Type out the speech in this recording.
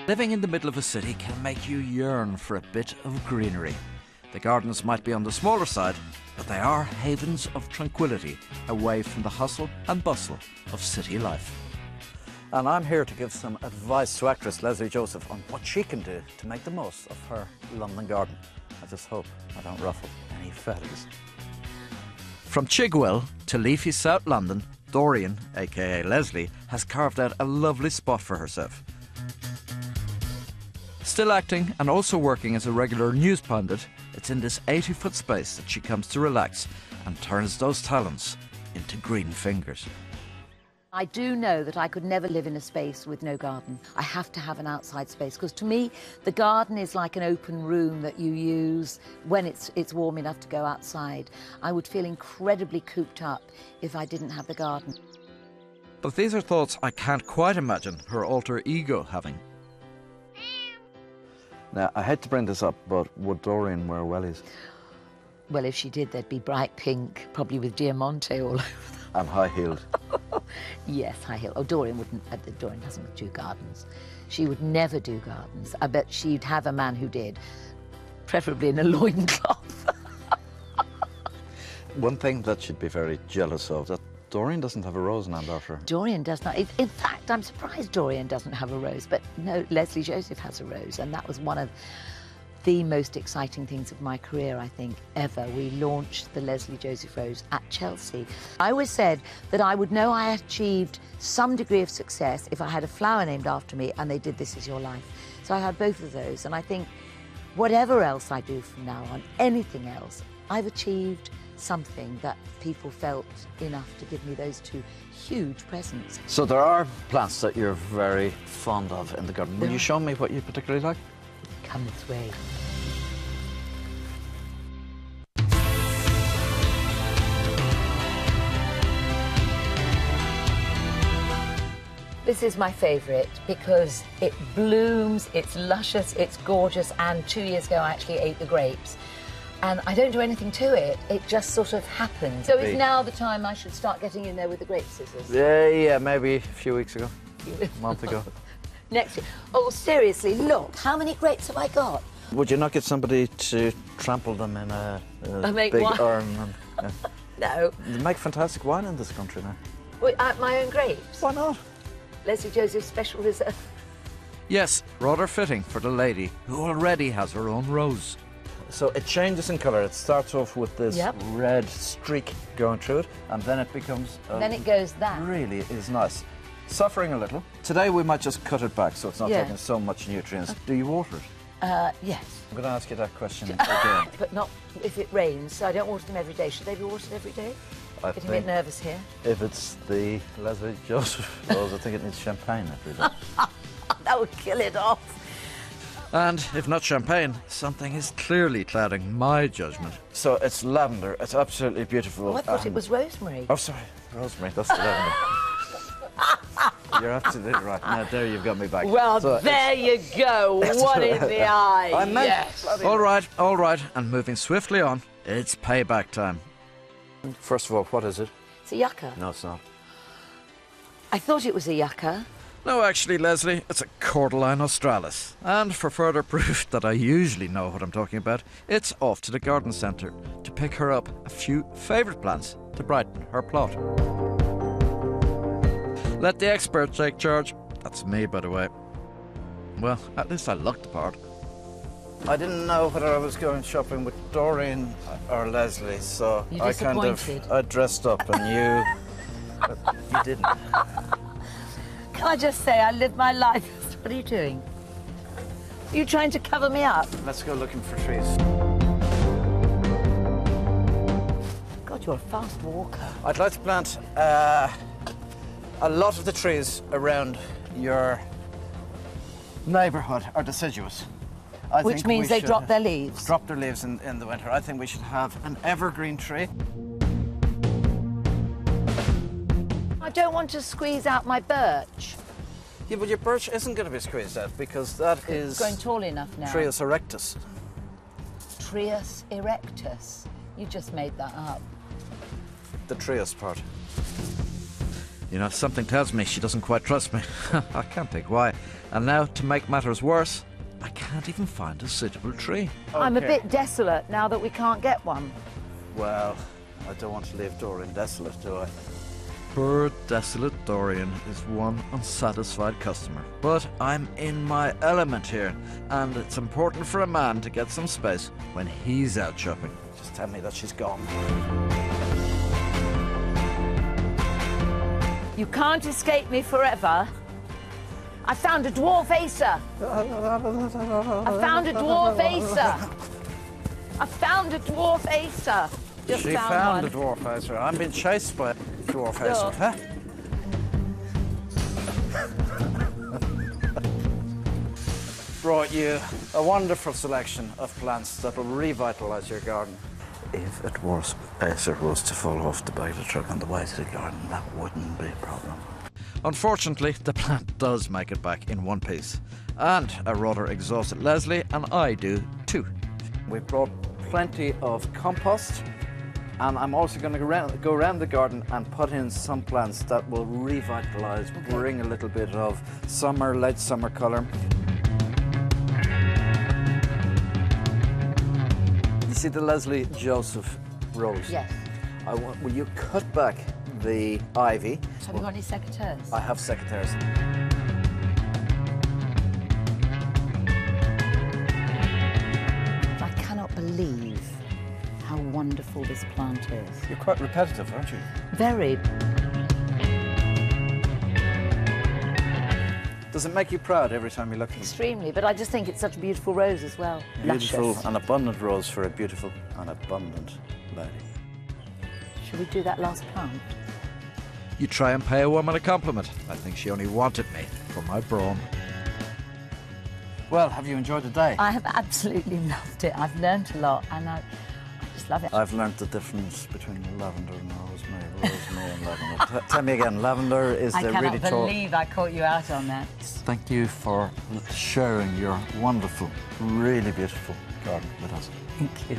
Living in the middle of a city can make you yearn for a bit of greenery. The gardens might be on the smaller side, but they are havens of tranquility away from the hustle and bustle of city life. And I'm here to give some advice to actress Lesley Joseph on what she can do to make the most of her London garden. I just hope I don't ruffle any feathers. From Chigwell to leafy South London, Dorian, aka Lesley, has carved out a lovely spot for herself. Still acting and also working as a regular news pundit, it's in this 80-foot space that she comes to relax and turns those talents into green fingers. I do know that I could never live in a space with no garden. I have to have an outside space because to me the garden is like an open room that you use when it's warm enough to go outside. I would feel incredibly cooped up if I didn't have the garden. But these are thoughts I can't quite imagine her alter ego having. Now, I hate to bring this up, but would Dorian wear wellies? Well, if she did, they'd be bright pink, probably with Diamante all over them. And high-heeled. Yes, high-heeled. Oh, Dorian wouldn't. Dorian doesn't do gardens. She would never do gardens. I bet she'd have a man who did, preferably in a loincloth. One thing that she'd be very jealous of, that Dorian doesn't have a rose named after her. Dorian does not. In fact, I'm surprised Dorian doesn't have a rose, but no, Lesley Joseph has a rose, and that was one of the most exciting things of my career, I think, ever. We launched the Lesley Joseph Rose at Chelsea. I always said that I would know I achieved some degree of success if I had a flower named after me and they did This Is Your Life. So I had both of those, and I think whatever else I do from now on, anything else, I've achieved something that people felt enough to give me those two huge presents. So there are plants that you're very fond of in the garden. Will you show me what you particularly like? Come this way. This is my favourite because it blooms, it's luscious, it's gorgeous, and 2 years ago I actually ate the grapes. And I don't do anything to it, it just sort of happens. So is now the time I should start getting in there with the grape scissors? Yeah, maybe a few weeks ago, a month ago. Next year. Oh, seriously, look, how many grapes have I got? Would you not get somebody to trample them in a big wine. urn? And, No. They make fantastic wine in this country now. Wait, my own grapes? Why not? Lesley Joseph Special Reserve. Yes, rather fitting for the lady who already has her own rose. So it changes in colour. It starts off with this red streak going through it, and then it becomes... then it goes that. Really is nice. Suffering a little. Today we might just cut it back so it's not taking so much nutrients. Do you water it? Yes. I'm going to ask you that question again. But not if it rains, so I don't water them every day. Should they be watered every day? Getting a bit nervous here. If it's the Lesley Joseph rose, I think it needs champagne every day. That would kill it off. And if not champagne, something is clearly clouding my judgment. So it's lavender. It's absolutely beautiful. Oh, I thought it was rosemary. Oh, sorry. Rosemary. That's the lavender. You're absolutely right. Now, there you've got me back. Well, so there you go. What in the eye. I meant yes. All right. And moving swiftly on, it's payback time. First of all, what is it? It's a yucca. No, it's not. I thought it was a yucca. No, actually, Lesley, it's a Cordyline australis. And for further proof that I usually know what I'm talking about, it's off to the garden centre to pick her up a few favourite plants to brighten her plot. Let the expert take charge. That's me, by the way. Well, at least I looked the part. I didn't know whether I was going shopping with Dorian or Lesley, so I dressed up and you didn't. Can I just say, I live my life. What are you doing? Are you trying to cover me up? Let's go looking for trees. God, you're a fast walker. I'd like to plant a lot of the trees around your neighbourhood are deciduous. Which means they drop their leaves? Drop their leaves in the winter. I think we should have an evergreen tree. I don't want to squeeze out my birch. Yeah, but your birch isn't going to be squeezed out because that is... growing tall enough now. Trius erectus. Trius erectus? You just made that up. The trius part. You know, something tells me she doesn't quite trust me. I can't think why. And now, to make matters worse, I can't even find a suitable tree. I'm a bit desolate now that we can't get one. Well, I don't want to leave Dorian desolate, do I? Poor desolate Dorian is one unsatisfied customer. But I'm in my element here, and it's important for a man to get some space when he's out shopping. Just tell me that she's gone. You can't escape me forever. I found a dwarf acer. I found a dwarf acer. I found a dwarf acer. Just She found a dwarf acer. I'm being chased by a dwarf acer, huh? Brought you a wonderful selection of plants that will revitalise your garden. If a dwarf acer was to fall off the back of the truck on the way to the garden, that wouldn't be a problem. Unfortunately, the plant does make it back in one piece. And a rather exhausted Lesley and I do too. We've brought plenty of compost, and I'm also going to go around the garden and put in some plants that will revitalise, bring a little bit of summer, late summer colour. You see the Lesley Joseph rose? Yes. Will you cut back the ivy? Have you got any secateurs? I have secateurs. I cannot believe how wonderful this plant is. You're quite repetitive, aren't you? Very. Does it make you proud every time you look at it? Extremely, but I just think it's such a beautiful rose as well. Beautiful Luscious. and abundant rose for a beautiful and abundant lady. Should we do that last plant? You try and pay a woman a compliment. I think she only wanted me for my brawn. Well, have you enjoyed the day? I have absolutely loved it. I've learnt a lot, and I just love it. I've learnt the difference between lavender and rosemary and lavender. Tell me again, lavender is I the really cannot tall... believe I caught you out on that. Thank you for sharing your wonderful, really beautiful garden with us. Thank you.